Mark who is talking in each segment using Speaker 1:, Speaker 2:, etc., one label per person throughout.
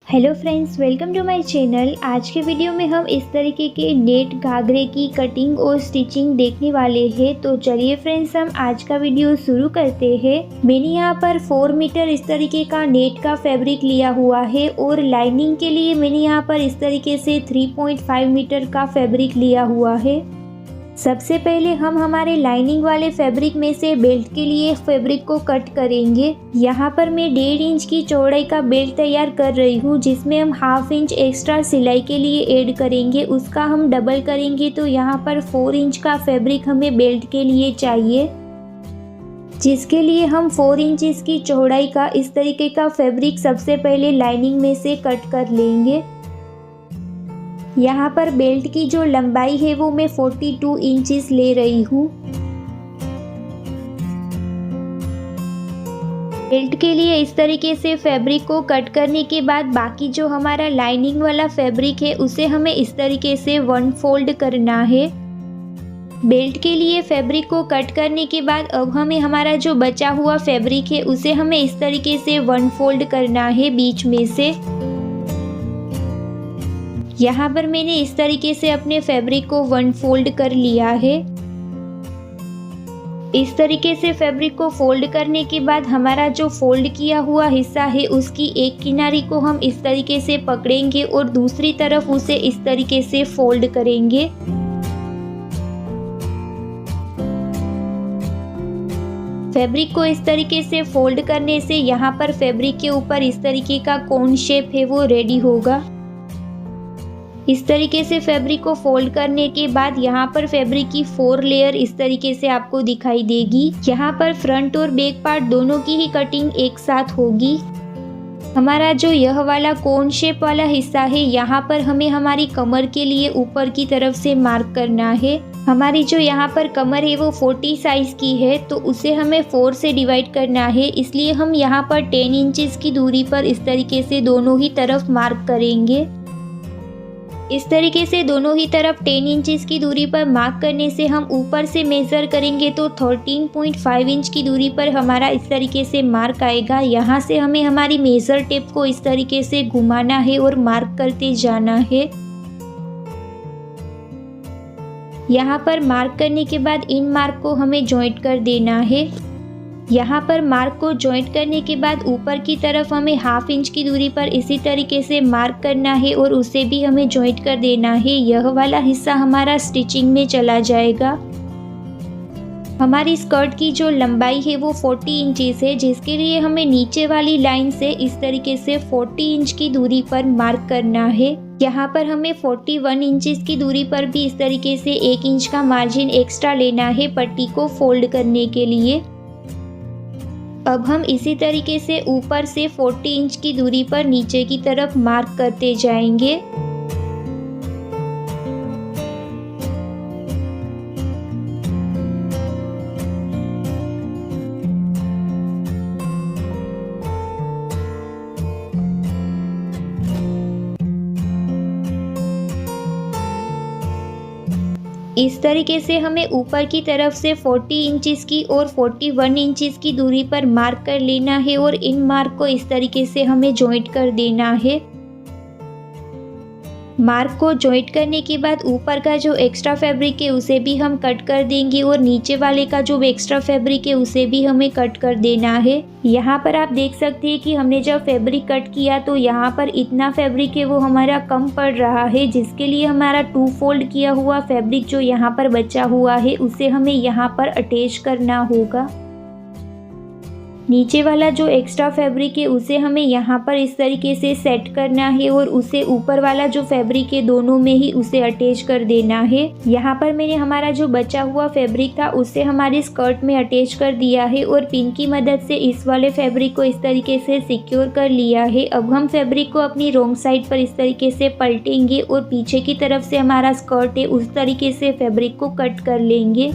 Speaker 1: Hello friends, welcome to my channel. आज के video में हम इस तरीके के नेट घाघरे की कटिंग और स्टिचिंग देखने वाले हैं। तो चलिए फ्रेंड्स, हम आज का वीडियो शुरू करते हैं। मैंने यहाँ पर 4 मीटर इस तरीके का नेट का फैब्रिक लिया हुआ है और लाइनिंग के लिए मैंने यहाँ पर इस तरीके से 3.5 मीटर का फैब्रिक लिया हुआ है। सबसे पहले हम हमारे लाइनिंग वाले फैब्रिक में से बेल्ट के लिए फैब्रिक को कट करेंगे। यहाँ पर मैं 1.5 इंच की चौड़ाई का बेल्ट तैयार कर रही हूँ, जिसमें हम 1/2 इंच एक्स्ट्रा सिलाई के लिए ऐड करेंगे। उसका हम डबल करेंगे, तो यहाँ पर 4 इंच का फैब्रिक हमें बेल्ट के लिए चाहिए, जिसके लिए हम 4 इंच की चौड़ाई का इस तरीके का फैब्रिक सबसे पहले लाइनिंग में से कट कर लेंगे। यहाँ पर बेल्ट की जो लंबाई है वो मैं 42 इंचेस ले रही हूँ। बेल्ट के लिए इस तरीके से फैब्रिक को कट करने के बाद बाकी जो हमारा लाइनिंग वाला फैब्रिक है उसे हमें इस तरीके से 1 फोल्ड करना है। बेल्ट के लिए फैब्रिक को कट करने के बाद अब हमें हमारा जो बचा हुआ फैब्रिक है उसे हमें इस तरीके से 1 फोल्ड करना है बीच में से। यहाँ पर मैंने इस तरीके से अपने फैब्रिक को 1 फोल्ड कर लिया है। इस तरीके से फैब्रिक को फोल्ड करने के बाद हमारा जो फोल्ड किया हुआ हिस्सा है उसकी एक किनारी को हम इस तरीके से पकड़ेंगे और दूसरी तरफ उसे इस तरीके से फोल्ड करेंगे। फैब्रिक को इस तरीके से फोल्ड करने से यहाँ पर फैब्रिक के ऊपर इस तरीके का कोन शेप है वो रेडी होगा। इस तरीके से फैब्रिक को फोल्ड करने के बाद यहाँ पर फैब्रिक की 4 लेयर इस तरीके से आपको दिखाई देगी। यहाँ पर फ्रंट और बैक पार्ट दोनों की ही कटिंग एक साथ होगी। हमारा जो यह वाला कोन शेप वाला हिस्सा है यहाँ पर हमें हमारी कमर के लिए ऊपर की तरफ से मार्क करना है। हमारी जो यहाँ पर कमर है वो 40 साइज की है, तो उसे हमें 4 से डिवाइड करना है। इसलिए हम यहाँ पर 10 इंचेस की दूरी पर इस तरीके से दोनों ही तरफ मार्क करेंगे। इस तरीके से दोनों ही तरफ 10 इंचेस की दूरी पर मार्क करने से हम ऊपर से मेज़र करेंगे तो 13.5 इंच की दूरी पर हमारा इस तरीके से मार्क आएगा। यहाँ से हमें हमारी मेज़र टेप को इस तरीके से घुमाना है और मार्क करते जाना है। यहाँ पर मार्क करने के बाद इन मार्क को हमें जॉइंट कर देना है। यहाँ पर मार्क को जॉइंट करने के बाद ऊपर की तरफ हमें 1/2 इंच की दूरी पर इसी तरीके से मार्क करना है और उसे भी हमें जॉइंट कर देना है। यह वाला हिस्सा हमारा स्टिचिंग में चला जाएगा। हमारी स्कर्ट की जो लंबाई है वो 40 इंचेस है, जिसके लिए हमें नीचे वाली लाइन से इस तरीके से 40 इंच की दूरी पर मार्क करना है। यहाँ पर हमें 41 इंचेस की दूरी पर भी इस तरीके से 1 इंच का मार्जिन एक्स्ट्रा लेना है पट्टी को फोल्ड करने के लिए। अब हम इसी तरीके से ऊपर से 40 इंच की दूरी पर नीचे की तरफ मार्क करते जाएंगे। इस तरीके से हमें ऊपर की तरफ से 40 इंचेस की और 41 इंचेस की दूरी पर मार्क कर लेना है और इन मार्क को इस तरीके से हमें जॉइंट कर देना है। मार्क को जॉइंट करने के बाद ऊपर का जो एक्स्ट्रा फैब्रिक है उसे भी हम कट कर देंगे और नीचे वाले का जो एक्स्ट्रा फैब्रिक है उसे भी हमें कट कर देना है। यहाँ पर आप देख सकते हैं कि हमने जब फैब्रिक कट किया तो यहाँ पर इतना फैब्रिक है वो हमारा कम पड़ रहा है, जिसके लिए हमारा 2 फोल्ड किया हुआ फैब्रिक जो यहाँ पर बचा हुआ है उसे हमें यहाँ पर अटैच करना होगा। नीचे वाला जो एक्स्ट्रा फैब्रिक है उसे हमें यहाँ पर इस तरीके से सेट करना है और उसे ऊपर वाला जो फैब्रिक है दोनों में ही उसे अटैच कर देना है। यहाँ पर मैंने हमारा जो बचा हुआ फैब्रिक था उसे हमारी स्कर्ट में अटैच कर दिया है और पिन की मदद से इस वाले फैब्रिक को इस तरीके से सिक्योर कर लिया है। अब हम फैब्रिक को अपनी रॉन्ग साइड पर इस तरीके से पलटेंगे और पीछे की तरफ से हमारा स्कर्ट है उस तरीके से फैब्रिक को कट कर लेंगे।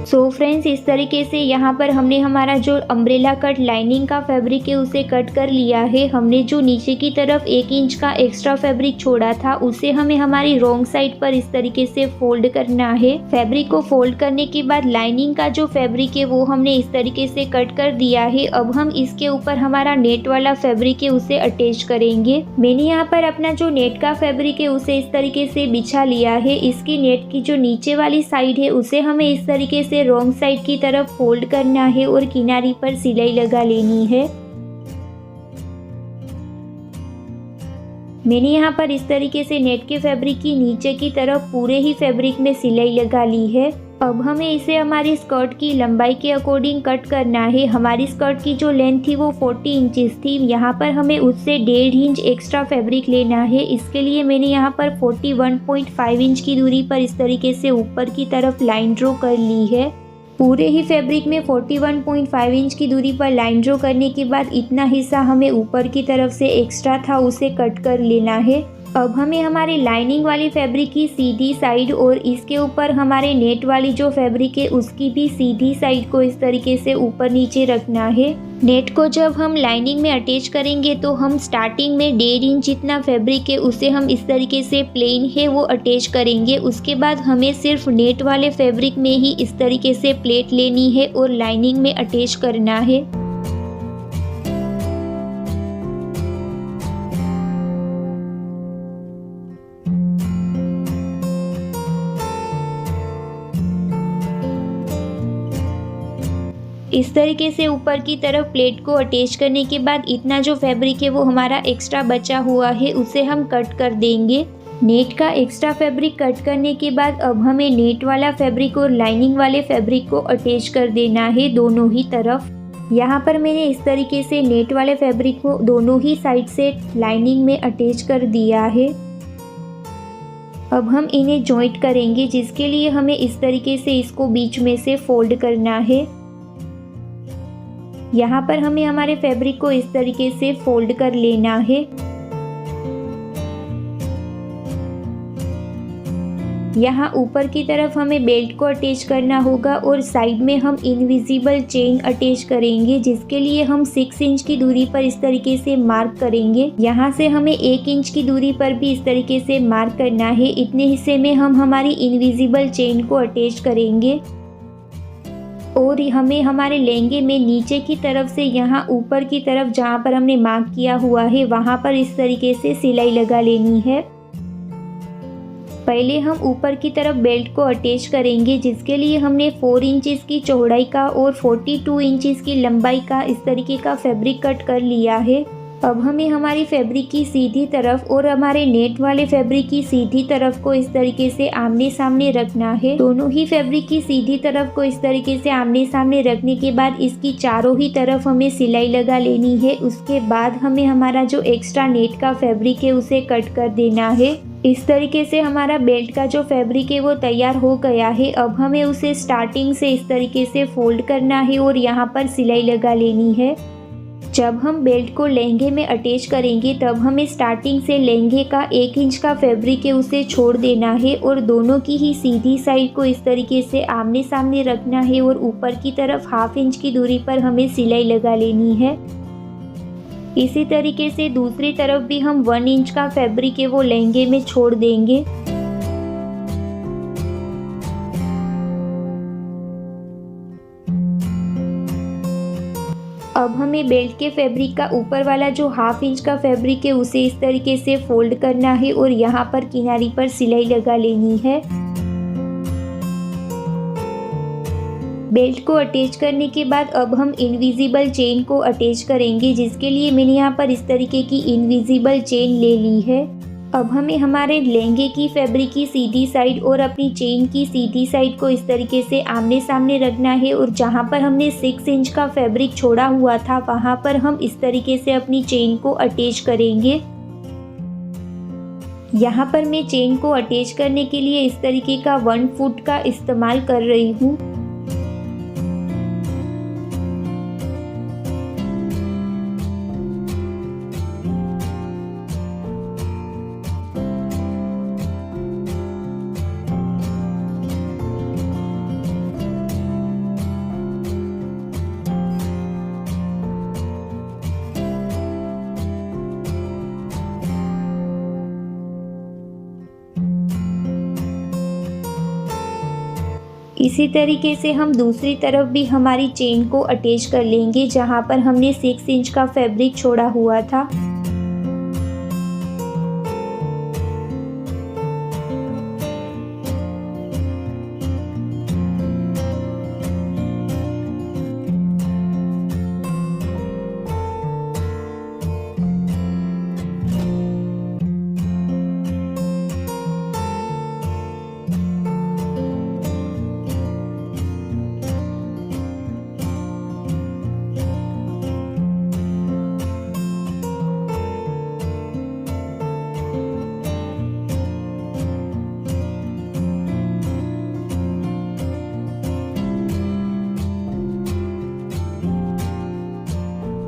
Speaker 1: सो फ्रेंड्स, इस तरीके से यहाँ पर हमने हमारा जो अम्ब्रेला कट लाइनिंग का फैब्रिक है उसे कट कर लिया है। हमने जो नीचे की तरफ 1 इंच का एक्स्ट्रा फैब्रिक छोड़ा था उसे हमें हमारी रॉन्ग साइड पर इस तरीके से फोल्ड करना है। फैब्रिक को फोल्ड करने के बाद लाइनिंग का जो फैब्रिक है वो हमने इस तरीके से कट कर दिया है। अब हम इसके ऊपर हमारा नेट वाला फैब्रिक है उसे अटैच करेंगे। मैंने यहाँ पर अपना जो नेट का फैब्रिक है उसे इस तरीके से बिछा लिया है। इसकी नेट की जो नीचे वाली साइड है उसे हमें इस तरीके से रॉन्ग साइड की तरफ फोल्ड करना है और किनारी पर सिलाई लगा लेनी है। मैंने यहाँ पर इस तरीके से नेट के फैब्रिक की नीचे की तरफ पूरे ही फैब्रिक में सिलाई लगा ली है। अब हमें इसे हमारी स्कर्ट की लंबाई के अकॉर्डिंग कट करना है। हमारी स्कर्ट की जो लेंथ थी वो 40 इंचेस थी। यहाँ पर हमें उससे 1.5 इंच एक्स्ट्रा फैब्रिक लेना है। इसके लिए मैंने यहाँ पर 41.5 इंच की दूरी पर इस तरीके से ऊपर की तरफ लाइन ड्रॉ कर ली है। पूरे ही फैब्रिक में 41.5 इंच की दूरी पर लाइन ड्रॉ करने के बाद इतना हिस्सा हमें ऊपर की तरफ से एक्स्ट्रा था उसे कट कर लेना है। अब हमें हमारी लाइनिंग वाली फैब्रिक की सीधी साइड और इसके ऊपर हमारे नेट वाली जो फैब्रिक है उसकी भी सीधी साइड को इस तरीके से ऊपर नीचे रखना है। नेट को जब हम लाइनिंग में अटैच करेंगे तो हम स्टार्टिंग में 1.5 इंच जितना फैब्रिक है उसे हम इस तरीके से प्लेन है वो अटैच करेंगे। उसके बाद हमें सिर्फ नेट वाले फैब्रिक में ही इस तरीके से प्लेट लेनी है और लाइनिंग में अटैच करना है। इस तरीके से ऊपर की तरफ प्लेट को अटैच करने के बाद इतना जो फैब्रिक है वो हमारा एक्स्ट्रा बचा हुआ है उसे हम कट कर देंगे। नेट का एक्स्ट्रा फैब्रिक कट करने के बाद अब हमें नेट वाला फैब्रिक और लाइनिंग वाले फैब्रिक को अटैच कर देना है दोनों ही तरफ। यहाँ पर मैंने इस तरीके से नेट वाले फैब्रिक को दोनों ही साइड से लाइनिंग में अटैच कर दिया है। अब हम इन्हें जॉइंट करेंगे, जिसके लिए हमें इस तरीके से इसको बीच में से फोल्ड करना है। यहाँ पर हमें हमारे फैब्रिक को इस तरीके से फोल्ड कर लेना है। यहाँ ऊपर की तरफ हमें बेल्ट को अटैच करना होगा और साइड में हम इनविजिबल चेन अटैच करेंगे, जिसके लिए हम 6 इंच की दूरी पर इस तरीके से मार्क करेंगे। यहाँ से हमें 1 इंच की दूरी पर भी इस तरीके से मार्क करना है। इतने हिस्से में हम हमारी इनविजिबल चेन को अटैच करेंगे और हमें हमारे लहंगे में नीचे की तरफ से यहाँ ऊपर की तरफ जहाँ पर हमने मार्क किया हुआ है वहाँ पर इस तरीके से सिलाई लगा लेनी है। पहले हम ऊपर की तरफ बेल्ट को अटैच करेंगे, जिसके लिए हमने 4 इंचेस की चौड़ाई का और 42 इंचेस की लंबाई का इस तरीके का फैब्रिक कट कर लिया है। अब हमें हमारी फैब्रिक की सीधी तरफ और हमारे नेट वाले फैब्रिक की सीधी तरफ को इस तरीके से आमने सामने रखना है। दोनों ही फैब्रिक की सीधी तरफ को इस तरीके से आमने सामने रखने के बाद इसकी चारों ही तरफ हमें सिलाई लगा लेनी है। उसके बाद हमें हमारा जो एक्स्ट्रा नेट का फैब्रिक है उसे कट कर देना है। इस तरीके से हमारा बेल्ट का जो फैब्रिक है वो तैयार हो गया है। अब हमें उसे स्टार्टिंग से इस तरीके से फोल्ड करना है और यहाँ पर सिलाई लगा लेनी है। जब हम बेल्ट को लहंगे में अटैच करेंगे तब हमें स्टार्टिंग से लहंगे का 1 इंच का फैब्रिक है उसे छोड़ देना है और दोनों की ही सीधी साइड को इस तरीके से आमने सामने रखना है और ऊपर की तरफ 1/2 इंच की दूरी पर हमें सिलाई लगा लेनी है। इसी तरीके से दूसरी तरफ भी हम 1 इंच का फैब्रिक है वो लहंगे में छोड़ देंगे। अब हमें बेल्ट के फैब्रिक का ऊपर वाला जो 1/2 इंच का फैब्रिक है उसे इस तरीके से फोल्ड करना है और यहाँ पर किनारी पर सिलाई लगा लेनी है। बेल्ट को अटैच करने के बाद अब हम इनविजिबल चेन को अटैच करेंगे, जिसके लिए मैंने यहाँ पर इस तरीके की इनविजिबल चेन ले ली है। अब हमें हमारे लहंगे की फैब्रिक की सीधी साइड और अपनी चेन की सीधी साइड को इस तरीके से आमने सामने रखना है और जहाँ पर हमने 6 इंच का फैब्रिक छोड़ा हुआ था वहाँ पर हम इस तरीके से अपनी चेन को अटैच करेंगे। यहाँ पर मैं चेन को अटैच करने के लिए इस तरीके का 1 फुट का इस्तेमाल कर रही हूँ। इसी तरीके से हम दूसरी तरफ भी हमारी चेन को अटैच कर लेंगे जहाँ पर हमने 6 इंच का फैब्रिक छोड़ा हुआ था।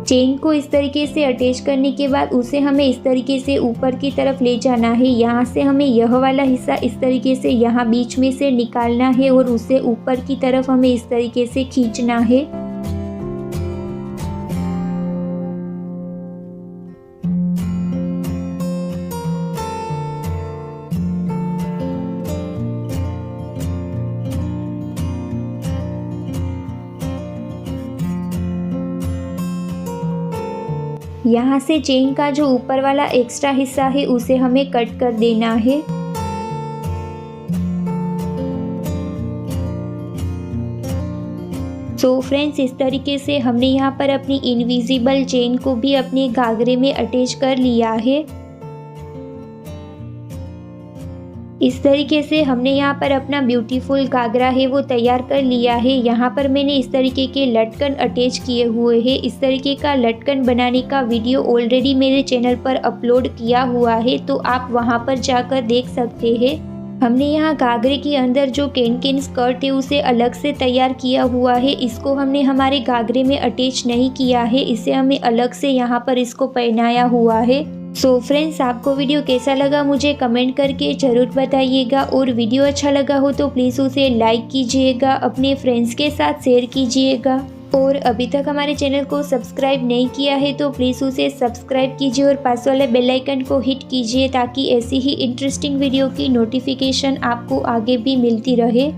Speaker 1: चेन को इस तरीके से अटैच करने के बाद उसे हमें इस तरीके से ऊपर की तरफ ले जाना है। यहाँ से हमें यह वाला हिस्सा इस तरीके से यहाँ बीच में से निकालना है और उसे ऊपर की तरफ हमें इस तरीके से खींचना है। यहाँ से चेन का जो ऊपर वाला एक्स्ट्रा हिस्सा है उसे हमें कट कर देना है। सो फ्रेंड्स, इस तरीके से हमने यहाँ पर अपनी इनविजिबल चेन को भी अपने घाघरे में अटैच कर लिया है। इस तरीके से हमने यहाँ पर अपना ब्यूटीफुल घाघरा है वो तैयार कर लिया है। यहाँ पर मैंने इस तरीके के लटकन अटैच किए हुए हैं। इस तरीके का लटकन बनाने का वीडियो ऑलरेडी मेरे चैनल पर अपलोड किया हुआ है, तो आप वहाँ पर जाकर देख सकते हैं। हमने यहाँ घाघरे के अंदर जो कैन स्कर्ट है उसे अलग से तैयार किया हुआ है। इसको हमने हमारे घाघरे में अटैच नहीं किया है, इसे हमें अलग से यहाँ पर इसको पहनाया हुआ है। सो फ्रेंड्स, आपको वीडियो कैसा लगा मुझे कमेंट करके ज़रूर बताइएगा, और वीडियो अच्छा लगा हो तो प्लीज़ उसे लाइक कीजिएगा, अपने फ्रेंड्स के साथ शेयर कीजिएगा, और अभी तक हमारे चैनल को सब्सक्राइब नहीं किया है तो प्लीज़ उसे सब्सक्राइब कीजिए और पास वाले बेल आइकन को हिट कीजिए ताकि ऐसी ही इंटरेस्टिंग वीडियो की नोटिफिकेशन आपको आगे भी मिलती रहे।